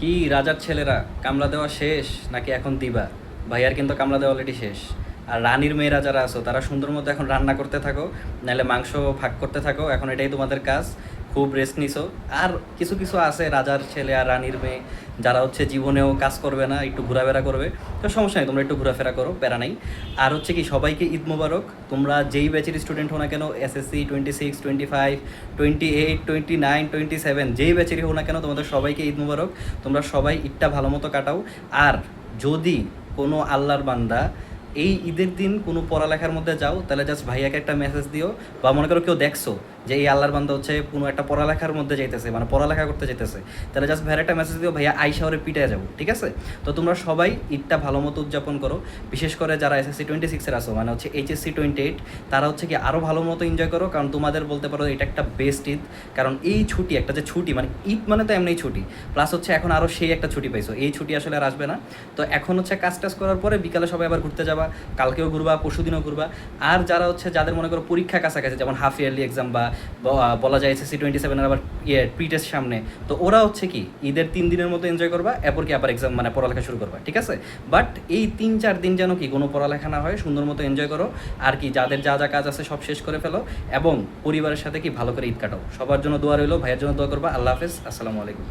কি রাজার ছেলেরা, কামলা দেওয়া শেষ নাকি এখন দিবা? ভাইয়ার কিন্তু কামলা দেওয়া অলরেডি শেষ। আর রানীর মেয়েরা যারা আছো তারা সুন্দর মতো এখন রান্না করতে থাকো, নাহলে মাংস ভাগ করতে থাকো, এখন এটাই তোমাদের কাজ। খুব রেস্ট নিছো। আর কিছু কিছু আছে রাজার ছেলে আর রানীর মেয়ে যারা হচ্ছে জীবনেও কাজ করবে না, একটু ঘোরাফেরা করবে। তো সমস্যা নেই, তোমরা একটু ঘোরাফেরা করো, প্যারা নাই। আর হচ্ছে কি, সবাইকে ঈদ মোবারক। তোমরা যেই ব্যাচের স্টুডেন্ট হো না কেন, এসএসসি 26, 25, 28, 29, 27, যেই ব্যাচেরই হো না কেন, তোমাদের সবাইকে ঈদ মোবারক। তোমরা সবাই ঈদটা ভালো মতো কাটাও। আর যদি কোনো আল্লাহর বান্দা এই ঈদের দিন কোনো পড়ালেখার মধ্যে যাও, তাহলে জাস্ট ভাইয়াকে একটা মেসেজ দিও। বা মনে করো কেউ দেখছো যে এই আল্লাহর বান্দা হচ্ছে কোনো একটা পড়ালেখার মধ্যে যাইতেছে, মানে পড়ালেখা করতে যেতেছে, তাহলে জাস্ট ভাইয়ের একটা মেসেজ দিও, ভাইয়া আইসা ওরে পিটায় যাবো, ঠিক আছে? তো তোমরা সবাই ঈদটা ভালো মতো উদযাপন করো। বিশেষ করে যারা এসএসসি 26-এর আসো, মানে হচ্ছে এইচএসসি 28, তারা হচ্ছে কি আরও ভালো মতো এনজয় করো। কারণ তোমাদের বলতে পারো এটা একটা বেস্ট ঈদ। কারণ এই ছুটি, একটা যে ছুটি, মানে ঈদ মানে তো এমনি ছুটি, প্লাস হচ্ছে এখন আরও সেই একটা ছুটি পাইছো। এই ছুটি আসলে আর আসবে না। তো এখন হচ্ছে কাজ টাজ করার পরে বিকালে সবাই আবার ঘুরতে যাবা, কালকেও ঘুরবা, পরশুদিনও ঘুরবা। আর যারা হচ্ছে যাদের মনে করো পরীক্ষা কাছাকাছি, যেমন হাফ ইয়ারলি এক্সাম বা বলা যায় এসএসসি 27 আবার প্রি টেস্ট সামনে, তো ওরা হচ্ছে কি ঈদের 3 দিনের মতো এনজয় করবা, এরপর কি আবার এক্সাম মানে পড়ালেখা শুরু করবা, ঠিক আছে? বাট এই 3-4 দিন যেন কি কোনো পড়ালেখা না হয়, সুন্দর মতো এনজয় করো। আর কি যাদের যা যা কাজ আছে সব শেষ করে ফেলো, এবং পরিবারের সাথে কি ভালো করে ঈদ কাটাও। সবার জন্য দোয়া রইলো, ভাইয়ের জন্য দোয়া করবা। আল্লাহ হাফেজ, আসসালামু আলাইকুম।